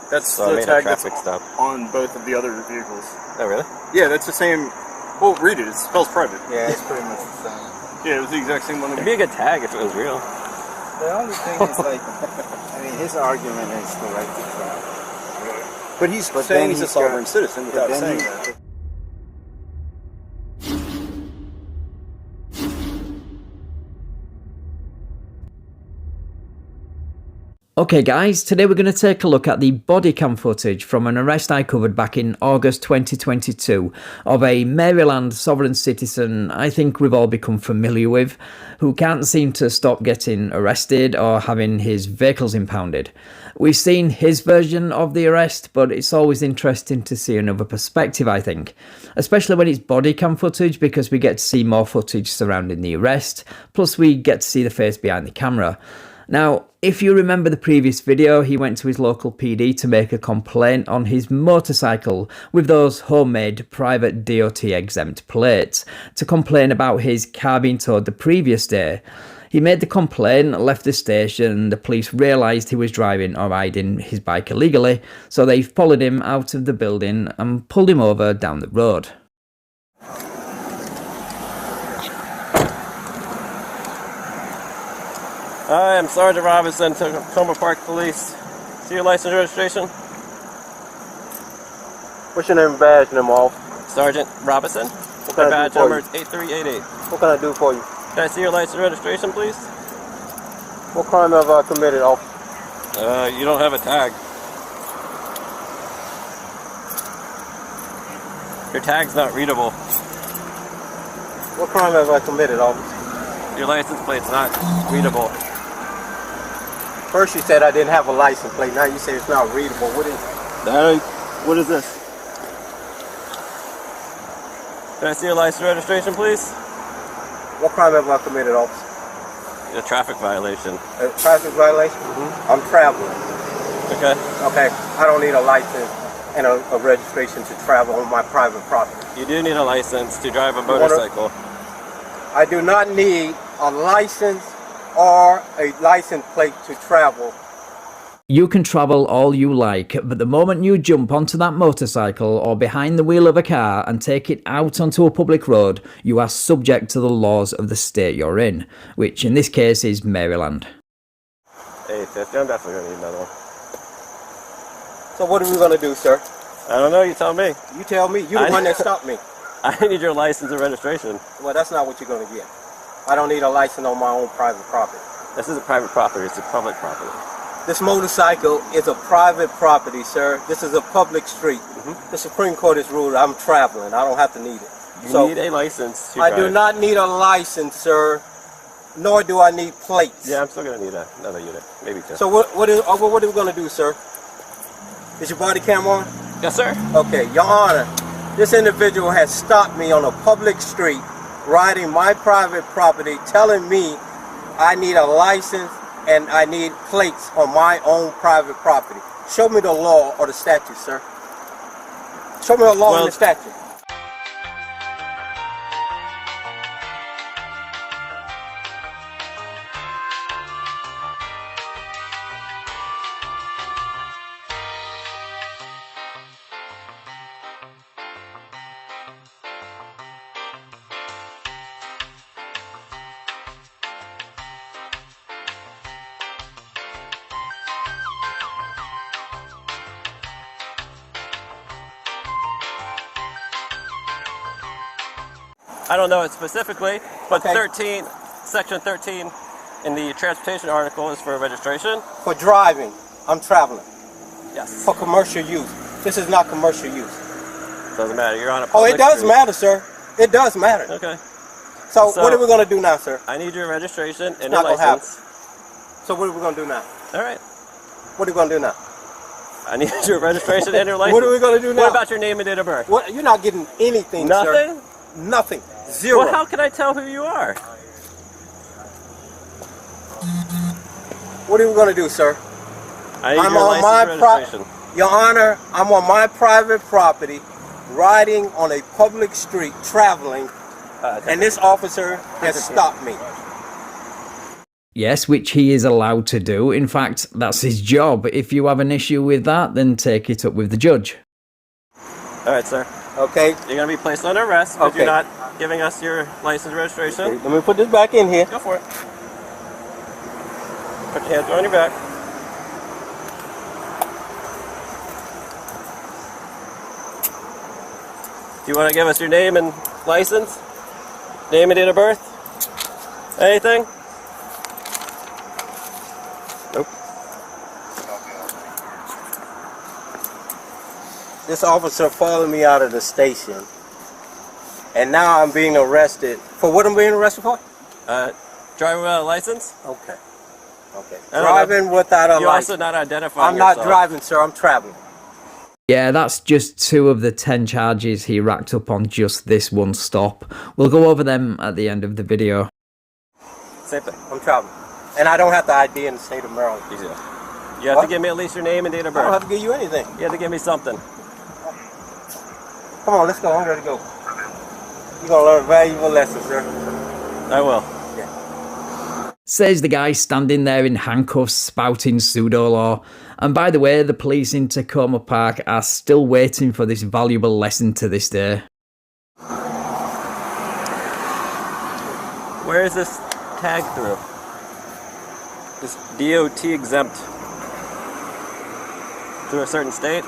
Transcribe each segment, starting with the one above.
That's so the tag that's stop on both of the other vehicles. Oh, really? Yeah, that's the same. Well, read it. It spells private. Yeah, it's pretty much the same. Yeah, it was the exact same one. It'd be a good tag if it was real. The only thing is, like, I mean, his argument is the right to travel. But he's saying he's a sovereign citizen without saying that. Okay guys, today we're going to take a look at the body cam footage from an arrest I covered back in August 2022 of a Maryland sovereign citizen I think we've all become familiar with, who can't seem to stop getting arrested or having his vehicles impounded. We've seen his version of the arrest, but it's always interesting to see another perspective, I think, especially when it's body cam footage, because we get to see more footage surrounding the arrest, plus we get to see the face behind the camera. Now, if you remember the previous video, he went to his local PD to make a complaint on his motorcycle with those homemade private DOT exempt plates, to complain about his car being towed the previous day. He made the complaint, left the station, the police realised he was driving or riding his bike illegally, so they followed him out of the building and pulled him over down the road. Hi, I'm Sergeant Robinson, Tacoma Park Police. See your license and registration? What's your name and badge number, off? Sergeant Robinson. My badge number is 8388. What can I do for you? Can I see your license and registration, please? What crime have I committed, off? You don't have a tag. Your tag's not readable. What crime have I committed, off? Your license plate's not readable. First you said I didn't have a license plate, now you say it's not readable. What is this? Can I see your license and registration, please? What crime have I committed, officer? A traffic violation. A traffic violation? Mm-hmm. I'm traveling. Okay. Okay, I don't need a license and a registration to travel on my private property. You do need a license to drive a motorcycle. I do not need a license or a license plate to travel. You can travel all you like, but the moment you jump onto that motorcycle or behind the wheel of a car and take it out onto a public road, you are subject to the laws of the state you're in, which in this case is Maryland. Hey, 50, I'm definitely going to need another one. So what are we going to do, sir? I don't know, you tell me. You tell me. You're the one that stopped me. I need your license and registration. Well, that's not what you're going to get. I don't need a license on my own private property. This isn't private property, it's a public property. This motorcycle is a private property, sir. This is a public street. The Supreme Court has ruled I'm traveling. I don't have to need it. You need a license to I drive. do not need a license, sir. Nor do I need plates. Yeah, I'm still going to need another unit. Maybe two. So what are we going to do, sir? Is your body cam on? Yes, sir. Okay, Your Honor, this individual has stopped me on a public street, riding my private property, telling me I need a license and I need plates on my own private property. Show me the law or the statute, sir. Show me the law and the statute. I don't know it specifically, but Okay. Section 13 in the transportation article is for registration. For driving, I'm traveling. Yes. For commercial use. This is not commercial use. Doesn't matter, you're on a Oh, public it does street. matter, sir. It does matter. Okay. So what are we going to do now, sir? I need your registration and not your gonna license. So what are we going to do now? All right. What are we going to do now? I need your registration and your license. What are we going to do now? What about your name and date of birth? What? You're not getting anything, Nothing? sir. Nothing. Zero. Well, how can I tell who you are? What are we going to do, sir? I need I'm your on license my and registration. Your Honor, I'm on my private property, riding on a public street, traveling, and this officer has stopped me. Yes, which he is allowed to do. In fact, that's his job. If you have an issue with that, then take it up with the judge. Alright, sir. Okay. You're going to be placed under arrest because Okay. you're not giving us your license registration. Okay, let me put this back in here. Go for it. Put your hands on your back. Do you want to give us your name and license? Name and date of birth? Anything? Nope. This officer followed me out of the station, and now I'm being arrested. For what I'm being arrested for? Driver without a license? Okay. Okay. I don't know. Driving without a You're license. also not identifying I'm not yourself. driving, sir. I'm traveling. Yeah, that's just 2 of the 10 charges he racked up on just this one stop. We'll go over them at the end of the video. Same thing. I'm traveling. And I don't have the ID in the state of Maryland. Easy. You have What? to give me at least your name and date of I don't birth. have to give you anything. You have to give me something. Come on, let's go. I'm ready to go. You're going to learn a valuable lesson, sir. I will. Says the guy standing there in handcuffs spouting pseudo-law. And by the way, the police in Tacoma Park are still waiting for this valuable lesson to this day. Where is this tag through? This DOT exempt. Through a certain state?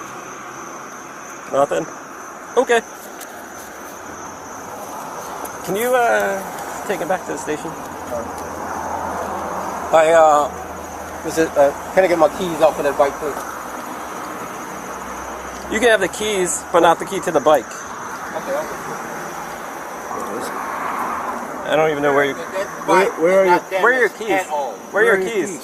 Nothing? Okay. Can you take it back to the station? Can I get my keys off of that bike, please? You can have the keys, but not the key to the bike. Okay. I don't even know where you... Where Where are your keys? Where are your keys?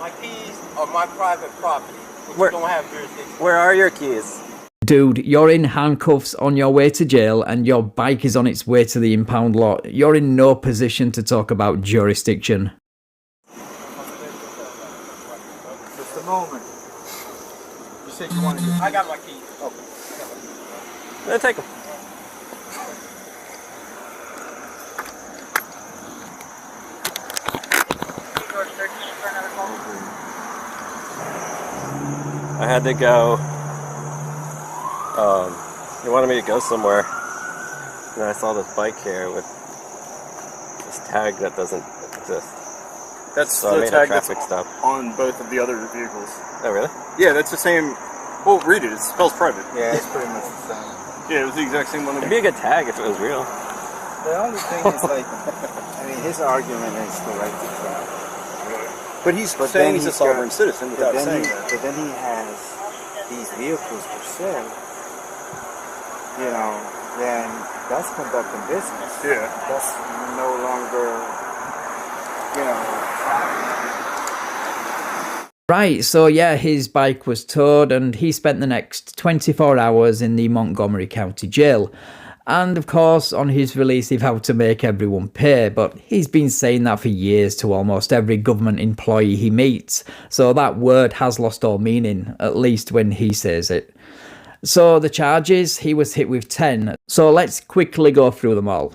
My keys are my private property, which Where- you don't have jurisdiction. Where are your keys? Dude, you're in handcuffs on your way to jail and your bike is on its way to the impound lot. You're in no position to talk about jurisdiction. Just a moment. You said you wanted to. I got my keys. Okay. Then take them. I had to go. They wanted me to go somewhere, and I saw this bike here with this tag that doesn't exist. That's So I the made a tag that's traffic stop. on both of the other vehicles. Oh, really? Yeah, that's the same. Well, read it. It spells private. Yeah, it's pretty much the same. Yeah, it was the exact same one. It'd be a good tag if it was real. The only thing is like, I mean, his argument is the right to travel. But he's But saying then he's a he's sovereign got- citizen without saying that. But then he has these vehicles for sale. You know, then that's conducting business. Yeah. That's no longer, you know. Right, so yeah, his bike was towed and he spent the next 24 hours in the Montgomery County Jail. And of course, on his release, he vowed to make everyone pay, but he's been saying that for years to almost every government employee he meets, so that word has lost all meaning, at least when he says it. So the charges, he was hit with 10, so let's quickly go through them all.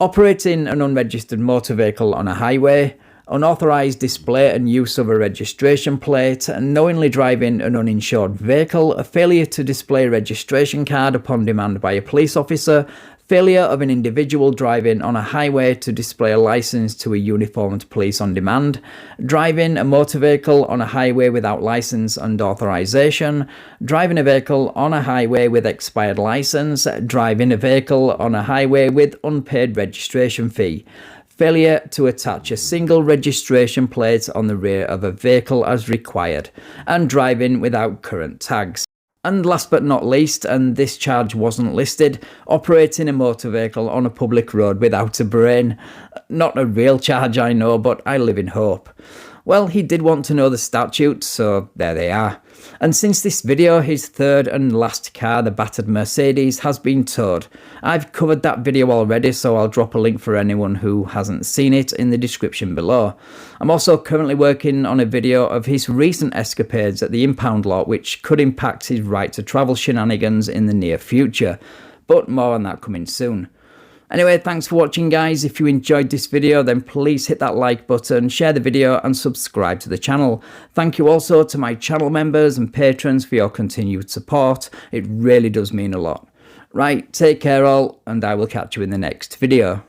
Operating an unregistered motor vehicle on a highway, unauthorised display and use of a registration plate, knowingly driving an uninsured vehicle, a failure to display a registration card upon demand by a police officer, failure of an individual driving on a highway to display a licence to a uniformed police on demand, driving a motor vehicle on a highway without licence and authorisation, driving a vehicle on a highway with expired licence, driving a vehicle on a highway with unpaid registration fee, failure to attach a single registration plate on the rear of a vehicle as required, and driving without current tags. And last but not least, and this charge wasn't listed, operating a motor vehicle on a public road without a brain. Not a real charge, I know, but I live in hope. Well, he did want to know the statute, so there they are. And since this video, his third and last car, the battered Mercedes, has been towed. I've covered that video already, so I'll drop a link for anyone who hasn't seen it in the description below. I'm also currently working on a video of his recent escapades at the impound lot, which could impact his right to travel shenanigans in the near future. But more on that coming soon. Anyway, thanks for watching, guys. If you enjoyed this video, then please hit that like button, share the video and subscribe to the channel. Thank you also to my channel members and patrons for your continued support. It really does mean a lot. Right, take care all, and I will catch you in the next video.